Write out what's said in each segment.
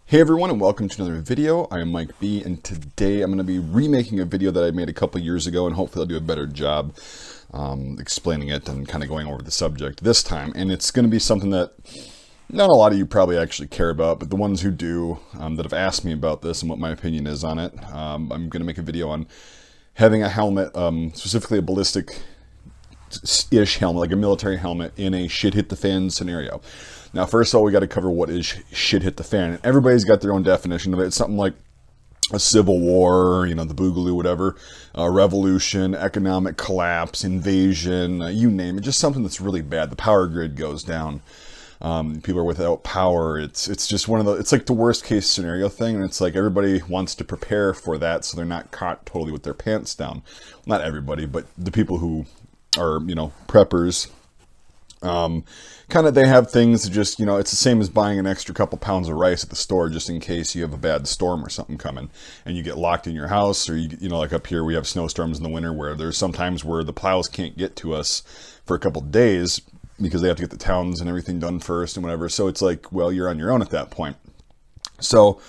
Hey everyone, and welcome to another video. I am Mike B, and today I'm going to be remaking a video that I made a couple years ago, and hopefully I'll do a better job explaining it and kind of going over the subject this time. And it's going to be something that not a lot of you probably actually care about, but the ones who do, that have asked me about this and what my opinion is on it, I'm going to make a video on having a helmet, specifically a ballistic-ish helmet, like a military helmet, in a shit-hit-the-fan scenario. Now, first of all, we got to cover what is shit hit the fan. And everybody's got their own definition of it. It's something like a civil war, you know, the boogaloo, whatever, revolution, economic collapse, invasion, you name it. Just something that's really bad. The power grid goes down. People are without power. It's just one of the, it's like the worst case scenario thing. And it's like everybody wants to prepare for that so they're not caught totally with their pants down. Not everybody, but the people who are, you know, preppers. Kind of, they have things to just, you know, it's the same as buying an extra couple pounds of rice at the store just in case you have a bad storm or something coming and you get locked in your house, or you know, like up here we have snowstorms in the winter where there's sometimes where the plows can't get to us for a couple days because they have to get the towns and everything done first and whatever. So it's like, well, you're on your own at that point. So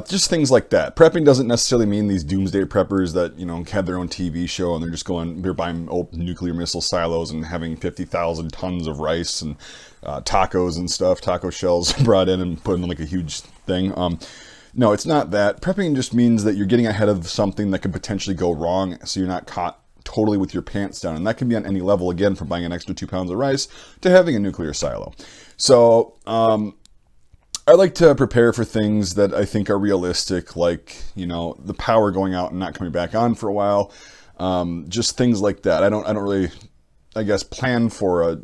just things like that. Prepping doesn't necessarily mean these doomsday preppers that, you know, have their own TV show and they're just going, they're buying nuclear missile silos and having 50,000 tons of rice and tacos and stuff, taco shells brought in and put in like a huge thing. No, it's not that. Prepping just means that you're getting ahead of something that could potentially go wrong, so you're not caught totally with your pants down. And that can be on any level, again, from buying an extra 2 pounds of rice to having a nuclear silo. So, I like to prepare for things that I think are realistic, like, you know, the power going out and not coming back on for a while. Just things like that. I don't really, I guess, plan for a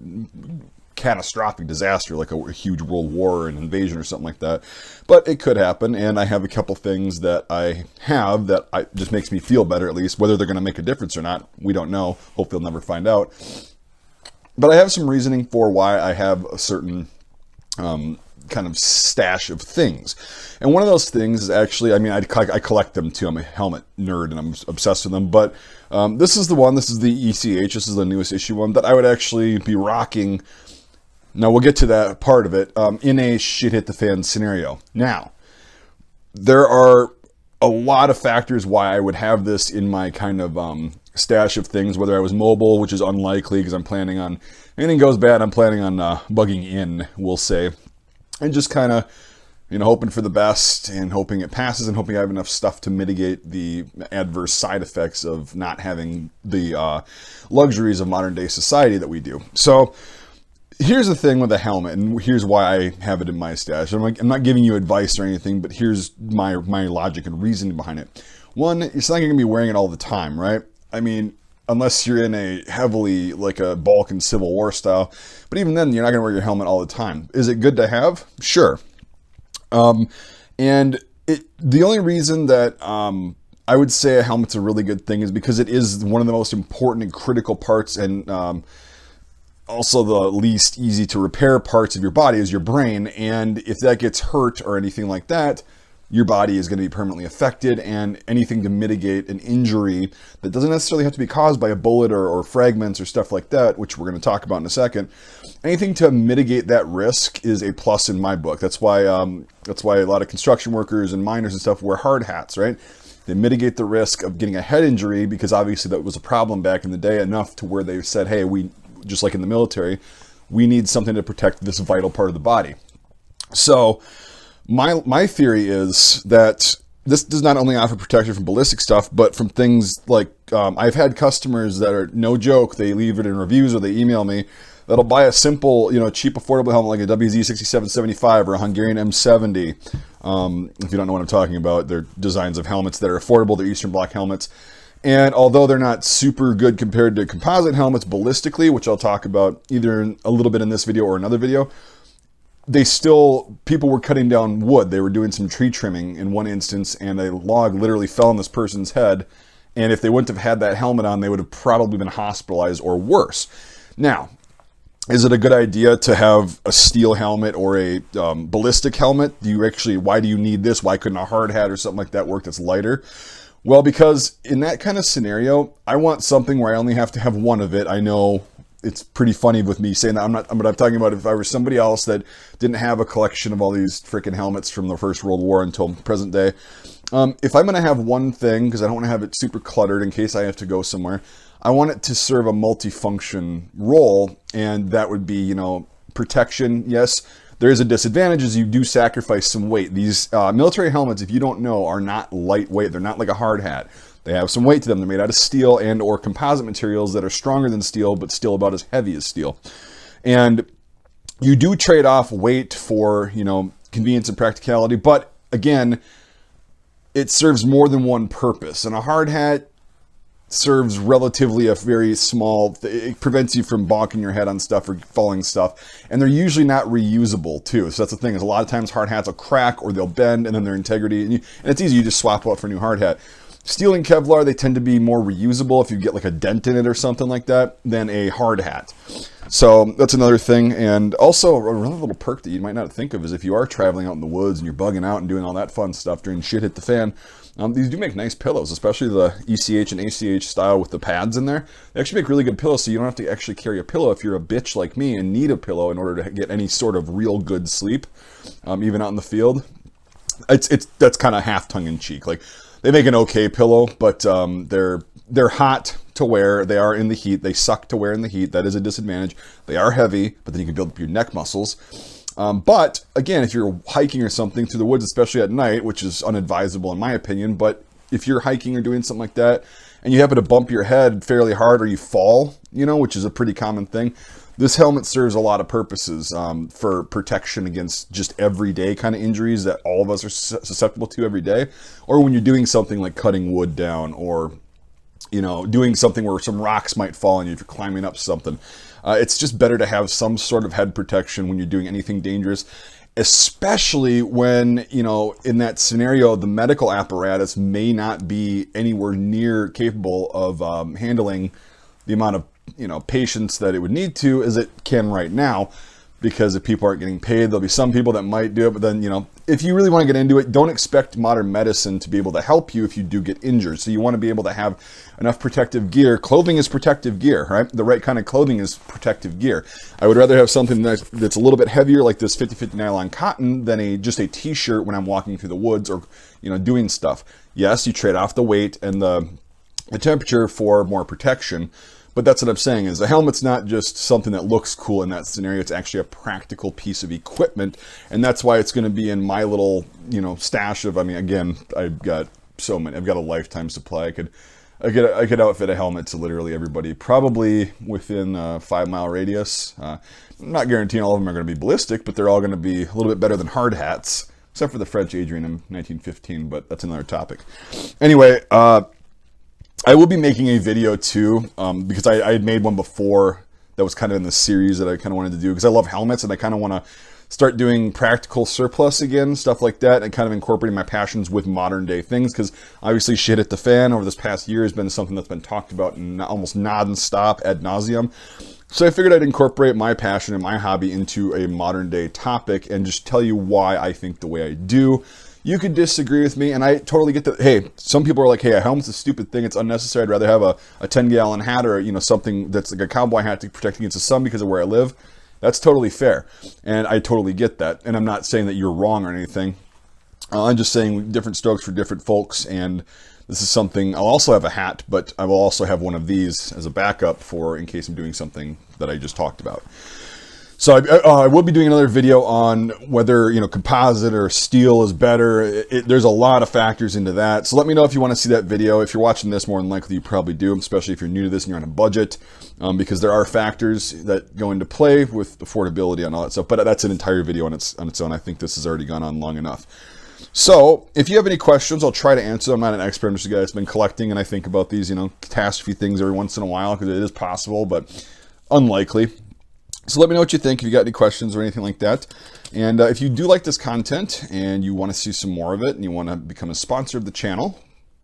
catastrophic disaster like a huge world war or an invasion or something like that. But it could happen, and I have a couple things that I have that just makes me feel better, at least. Whether they're going to make a difference or not, we don't know. Hopefully we'll never find out. But I have some reasoning for why I have a certain kind of stash of things. And one of those things is actually, I mean, I collect them too. I'm a helmet nerd and I'm obsessed with them. But this is the one, this is the ECH, this is the newest issue one that I would actually be rocking. Now we'll get to that part of it in a shit hit the fan scenario. Now, there are a lot of factors why I would have this in my kind of stash of things, whether I was mobile, which is unlikely because I'm planning on, anything goes bad, I'm planning on bugging in, we'll say. And just kind of, you know, hoping for the best and hoping it passes and hoping I have enough stuff to mitigate the adverse side effects of not having the luxuries of modern day society that we do. So here's the thing with a helmet, and here's why I have it in my stash. I'm not giving you advice or anything, but here's my logic and reasoning behind it. One, it's not going to be wearing it all the time, right? I mean, unless you're in a heavily, like a Balkan Civil War style. But even then, you're not going to wear your helmet all the time. Is it good to have? Sure. And the only reason that I would say a helmet's a really good thing is because it is one of the most important and critical parts, and also the least easy to repair parts of your body is your brain. And if that gets hurt or anything like that, your body is going to be permanently affected, and anything to mitigate an injury that doesn't necessarily have to be caused by a bullet or fragments or stuff like that, which we're going to talk about in a second, anything to mitigate that risk is a plus in my book. That's why a lot of construction workers and miners and stuff wear hard hats, right? They mitigate the risk of getting a head injury because obviously that was a problem back in the day, enough to where they said, hey, we, just like in the military, we need something to protect this vital part of the body. So my theory is that this does not only offer protection from ballistic stuff, but from things like, I've had customers that are, no joke, they leave it in reviews or they email me, that'll buy a simple, you know, cheap, affordable helmet like a WZ6775 or a Hungarian M70. If you don't know what I'm talking about, they're designs of helmets that are affordable. They're Eastern Bloc helmets. And although they're not super good compared to composite helmets ballistically, which I'll talk about either a little bit in this video or another video, they still, people were cutting down wood. They were doing some tree trimming in one instance, and a log literally fell on this person's head. And if they wouldn't have had that helmet on, they would have probably been hospitalized or worse. Now, is it a good idea to have a steel helmet or a ballistic helmet? Do you actually, why do you need this? Why couldn't a hard hat or something like that work that's lighter? Well, because in that kind of scenario, I want something where I only have to have one of it. I know it's pretty funny with me saying that. But I'm talking about if I were somebody else that didn't have a collection of all these freaking helmets from the First World War until present day. If I'm going to have one thing, because I don't want to have it super cluttered in case I have to go somewhere, I want it to serve a multifunction role, and that would be, you know, protection. Yes, there is a disadvantage as you do sacrifice some weight. These military helmets, if you don't know, are not lightweight. They're not like a hard hat. They have some weight to them. They're made out of steel and or composite materials that are stronger than steel, but still about as heavy as steel. And you do trade off weight for, you know, convenience and practicality, but again, it serves more than one purpose. And a hard hat serves relatively a very small, it prevents you from bonking your head on stuff or falling stuff. And they're usually not reusable too. So that's the thing, is a lot of times hard hats will crack or they'll bend, and then their integrity, and it's easy, you just swap out for a new hard hat. Steel and Kevlar, they tend to be more reusable if you get like a dent in it or something like that than a hard hat. So that's another thing. And also another little perk that you might not think of is if you are traveling out in the woods and you're bugging out and doing all that fun stuff during shit hit the fan, these do make nice pillows, especially the ECH and ACH style with the pads in there. They actually make really good pillows, so you don't have to actually carry a pillow if you're a bitch like me and need a pillow in order to get any sort of real good sleep, even out in the field. That's kind of half tongue-in-cheek. Like, they make an okay pillow, but they're hot to wear. They are in the heat. They suck to wear in the heat. That is a disadvantage. They are heavy, but then you can build up your neck muscles. But again, if you're hiking or something through the woods, especially at night, which is unadvisable in my opinion, but if you're hiking or doing something like that and you happen to bump your head fairly hard or you fall, you know, which is a pretty common thing, this helmet serves a lot of purposes for protection against just everyday kind of injuries that all of us are susceptible to every day, or when you're doing something like cutting wood down, or, you know, doing something where some rocks might fall on you if you're climbing up something. It's just better to have some sort of head protection when you're doing anything dangerous, especially when, you know, in that scenario, the medical apparatus may not be anywhere near capable of handling the amount of, you know, patients that it would need to as it can right now, because if people aren't getting paid, there'll be some people that might do it. But then, you know, if you really want to get into it, don't expect modern medicine to be able to help you if you do get injured. So you want to be able to have enough protective gear. Clothing is protective gear, right? The right kind of clothing is protective gear. I would rather have something that's a little bit heavier, like this 50/50 nylon cotton, than just a t-shirt when I'm walking through the woods or, you know, doing stuff. Yes, you trade off the weight and the temperature for more protection. But that's what I'm saying, is the helmet's not just something that looks cool in that scenario. It's actually a practical piece of equipment. And that's why it's going to be in my little, you know, stash of, I mean, again, I've got so many. I've got a lifetime supply. I could outfit a helmet to literally everybody, probably within a 5-mile radius. I'm not guaranteeing all of them are going to be ballistic, but they're all going to be a little bit better than hard hats, except for the French Adrian in 1915, but that's another topic. Anyway, I will be making a video too, because I had made one before that was kind of in the series that I kind of wanted to do, because I love helmets and I kind of want to start doing practical surplus again, stuff like that, and kind of incorporating my passions with modern day things, because obviously shit hit the fan over this past year has been something that's been talked about almost non-stop ad nauseum. So I figured I'd incorporate my passion and my hobby into a modern day topic and just tell you why I think the way I do. You could disagree with me, and I totally get that. Hey, some people are like, hey, a helmet's a stupid thing. It's unnecessary. I'd rather have a 10-gallon hat, or, you know, something that's like a cowboy hat to protect against the sun because of where I live. That's totally fair, and I totally get that. And I'm not saying that you're wrong or anything. I'm just saying different strokes for different folks, and this is something. I'll also have a hat, but I will also have one of these as a backup for in case I'm doing something that I just talked about. So I will be doing another video on whether, you know, composite or steel is better. There's a lot of factors into that. So let me know if you want to see that video. If you're watching this, more than likely you probably do, especially if you're new to this and you're on a budget, because there are factors that go into play with affordability and all that stuff. But that's an entire video on its own. I think this has already gone on long enough. So if you have any questions, I'll try to answer them. I'm not an expert. I'm just a guy that's been collecting, and I think about these, you know, catastrophe things every once in a while, because it is possible, but unlikely. So let me know what you think, if you got any questions or anything like that. And if you do like this content and you want to see some more of it and you want to become a sponsor of the channel,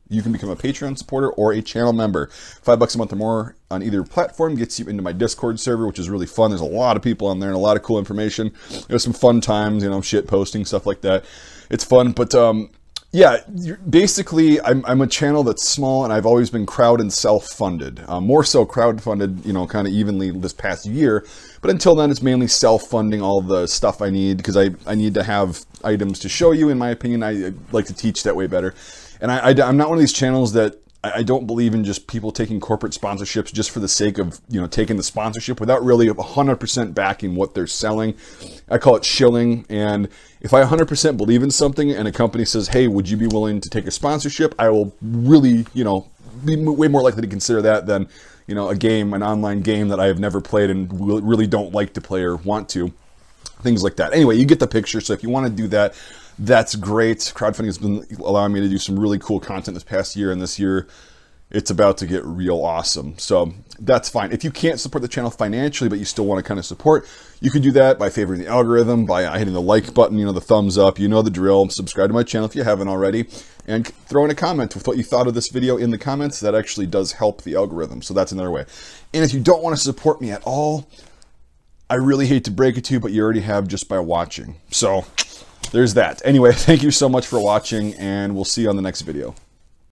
you can become a Patreon supporter or a channel member. $5 a month or more on either platform gets you into my Discord server, which is really fun. There's a lot of people on there and a lot of cool information. There's some fun times, you know, shit posting, stuff like that. It's fun, but Yeah, basically, I'm a channel that's small, and I've always been crowd and self-funded. More so crowd-funded, you know, kind of evenly this past year. But until then, it's mainly self-funding all the stuff I need, because I need to have items to show you, in my opinion. I like to teach that way better. And I'm not one of these channels that, I don't believe in just people taking corporate sponsorships just for the sake of, you know, taking the sponsorship without really 100% backing what they're selling. I call it shilling. And if I 100% believe in something and a company says, hey, would you be willing to take a sponsorship? I will really, you know, be way more likely to consider that than, you know, an online game that I have never played and really don't like to play or want to. Things like that. Anyway, you get the picture. So if you want to do that, that's great. Crowdfunding has been allowing me to do some really cool content this past year, and this year it's about to get real awesome. So that's fine. If you can't support the channel financially, but you still want to kind of support, you can do that by favoring the algorithm, by hitting the like button, you know, the thumbs up, you know the drill. Subscribe to my channel if you haven't already, and throw in a comment with what you thought of this video in the comments. That actually does help the algorithm. So that's another way. And if you don't want to support me at all, I really hate to break it to you, but you already have just by watching. So there's that. Anyway, thank you so much for watching, and we'll see you on the next video.